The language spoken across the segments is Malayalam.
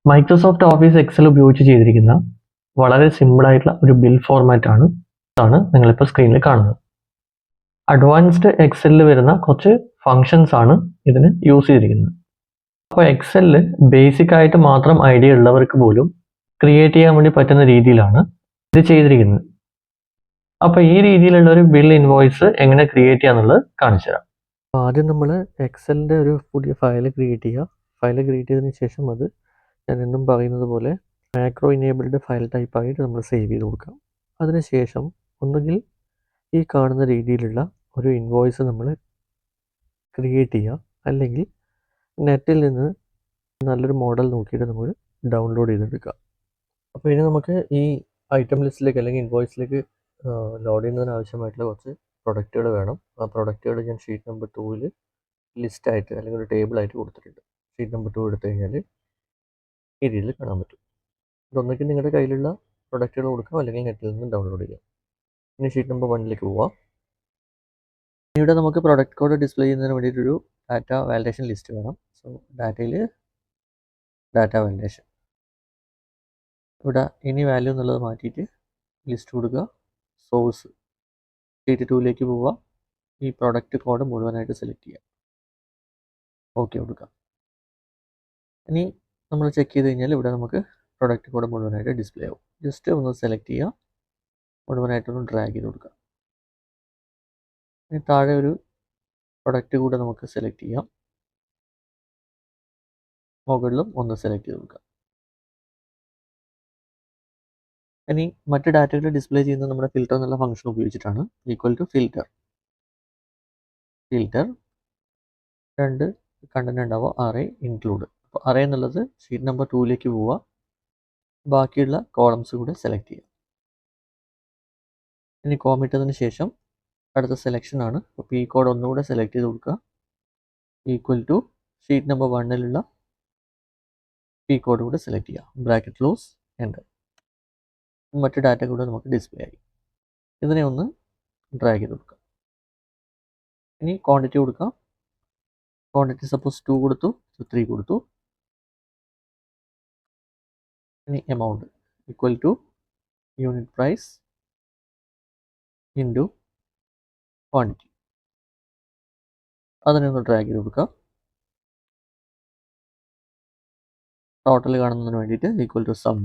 മൈക്രോസോഫ്റ്റ് ഓഫീസ് എക്സൽ ഉപയോഗിച്ച് ചെയ്തിരിക്കുന്ന വളരെ സിമ്പിൾ ആയിട്ടുള്ള ഒരു ബിൽ ഫോർമാറ്റ് ആണ് നിങ്ങളിപ്പോൾ സ്ക്രീനിൽ കാണുന്നത്. അഡ്വാൻസ്ഡ് എക്സലിൽ വരുന്ന കുറച്ച് ഫങ്ഷൻസ് ആണ് ഇതിന് യൂസ് ചെയ്തിരിക്കുന്നത്. അപ്പോൾ എക്സലിൽ ബേസിക് ആയിട്ട് മാത്രം ഐഡിയ ഉള്ളവർക്ക് പോലും ക്രിയേറ്റ് ചെയ്യാൻ വേണ്ടി പറ്റുന്ന രീതിയിലാണ് ഇത് ചെയ്തിരിക്കുന്നത്. അപ്പോൾ ഈ രീതിയിലുള്ള ഒരു ബിൽ ഇൻവോയ്സ് എങ്ങനെ ക്രിയേറ്റ് ചെയ്യാന്നുള്ളത് കാണിച്ചു തരാം. ആദ്യം നമ്മൾ എക്സലിൻ്റെ ഒരു പുതിയ ഫയൽ ക്രിയേറ്റ് ചെയ്യുക. ഫയൽ ക്രിയേറ്റ് ചെയ്തതിന് ശേഷം അത് ഞാൻ എന്നും പറയുന്നത് പോലെ മാക്രോ ഇനേബിൾഡ് ഫയൽ ടൈപ്പായിട്ട് നമ്മൾ സേവ് ചെയ്ത് കൊടുക്കാം. അതിനുശേഷം ഒന്നുകിൽ ഈ കാണുന്ന രീതിയിലുള്ള ഒരു ഇൻവോയ്സ് നമ്മൾ ക്രിയേറ്റ് ചെയ്യുക, അല്ലെങ്കിൽ നെറ്റിൽ നിന്ന് നല്ലൊരു മോഡൽ നോക്കിയിട്ട് നമ്മൾ ഡൗൺലോഡ് ചെയ്തെടുക്കുക. അപ്പോൾ ഇനി നമുക്ക് ഈ ഐറ്റം ലിസ്റ്റിലേക്ക് അല്ലെങ്കിൽ ഇൻവോയ്സിലേക്ക് ലോഡ് ചെയ്യുന്നതിന് ആവശ്യമായിട്ടുള്ള കുറച്ച് പ്രൊഡക്റ്റുകൾ വേണം. ആ പ്രൊഡക്റ്റുകൾ ഞാൻ ഷീറ്റ് നമ്പർ 2-ൽ ലിസ്റ്റായിട്ട് അല്ലെങ്കിൽ ഒരു ടേബിളായിട്ട് കൊടുത്തിട്ടുണ്ട്. ഷീറ്റ് നമ്പർ 2 എടുത്തു കഴിഞ്ഞാൽ ഈ രീതിയിൽ കാണാൻ പറ്റും. ഇതൊന്നെങ്കിൽ നിങ്ങളുടെ കയ്യിലുള്ള പ്രൊഡക്റ്റുകൾ കൊടുക്കാം, അല്ലെങ്കിൽ നെറ്റിൽ നിന്ന് ഡൗൺലോഡ് ചെയ്യാം. ഇനി ഷീറ്റ് നമ്പർ 1-ലേക്ക് പോവാം. ഇവിടെ നമുക്ക് പ്രൊഡക്റ്റ് കോഡ് ഡിസ്പ്ലേ ചെയ്യുന്നതിന് വേണ്ടിയിട്ടൊരു ഡാറ്റ വാലിഡേഷൻ ലിസ്റ്റ് വേണം. സോ ഡാറ്റയിൽ ഡാറ്റ വാലിഡേഷൻ, ഇവിടെ ഇനി വാല്യൂ എന്നുള്ളത് മാറ്റിയിട്ട് ലിസ്റ്റ് കൊടുക്കുക. സോഴ്സ് ഷീറ്റ് 2-ലേക്ക് പോവുക. ഈ പ്രൊഡക്റ്റ് കോഡ് മുഴുവനായിട്ട് സെലക്ട് ചെയ്യുക. ഓക്കെ കൊടുക്കുക. ഇനി നമ്മൾ ചെക്ക് ചെയ്ത് കഴിഞ്ഞാൽ ഇവിടെ നമുക്ക് പ്രൊഡക്റ്റ് കോഡ് മുഴുവനായിട്ട് ഡിസ്പ്ലേ ആവും. ജസ്റ്റ് ഒന്ന് സെലക്ട് ചെയ്യുക, മുഴുവനായിട്ടൊന്ന് ഡ്രാഗ് ചെയ്ത് കൊടുക്കുക. ഇനി താഴെ ഒരു പ്രൊഡക്റ്റ് കൂടെ നമുക്ക് സെലക്ട് ചെയ്യാം. മുകളിലും ഒന്ന് സെലക്ട് ചെയ്ത് കൊടുക്കുക. ഇനി മറ്റ് ഡാറ്റകൾ ഡിസ്പ്ലേ ചെയ്യുന്നത് നമ്മുടെ ഫിൽറ്റർ എന്നുള്ള ഫംഗ്ഷൻ ഉപയോഗിച്ചിട്ടാണ്. ഈക്വൽ ടു ഫിൽറ്റർ രണ്ട് കണ്ടന്റ് ഉണ്ടാവുക, അറേ ഇൻക്ലൂഡ്. അപ്പോൾ അറേ എന്നുള്ളത് ഷീറ്റ് നമ്പർ 2-ലേക്ക് പോവുക, ബാക്കിയുള്ള കോളംസ് കൂടെ സെലക്ട് ചെയ്യുക. ഇനി കോമിട്ടതിന് ശേഷം അടുത്ത സെലക്ഷൻ ആണ്. അപ്പോൾ ഈ കോഡ് ഒന്നുകൂടെ സെലക്ട് ചെയ്ത് കൊടുക്കുക. ഈക്വൽ ടു ഷീറ്റ് നമ്പർ 1-ലുള്ള ഈ കോഡ് കൂടെ സെലക്ട് ചെയ്യുക. Bracket close, enter. മറ്റ് ഡാറ്റ കൂടെ നമുക്ക് ഡിസ്പ്ലേ ആയി. ഇതിനെ ഒന്ന് ഡ്രാഗ് ചെയ്ത് കൊടുക്കുക. ഇനി ക്വാണ്ടിറ്റി കൊടുക്കാം. ക്വാണ്ടിറ്റി സപ്പോസ് 2 കൊടുത്തു, 3 കൊടുത്തു. ഇനി amount equal to unit price into quantity. അതിനെ ഒന്ന് ഡ്രാഗ് ചെയ്ത് കൊടുക്കുക. ടോട്ടൽ കാണുന്നതിന് വേണ്ടിയിട്ട് ഈക്വൽ ടു സം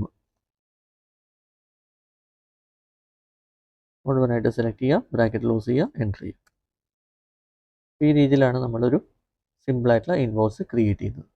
മുഴുവനായിട്ട് സെലക്ട് ചെയ്യുക, ബ്രാക്കറ്റ് ക്ലോസ് ചെയ്യുക, എൻ്റർ ചെയ്യുക. ഈ രീതിയിലാണ് നമ്മളൊരു സിമ്പിളായിട്ടുള്ള ഇൻവോയ്സ് ക്രിയേറ്റ് ചെയ്യുന്നത്.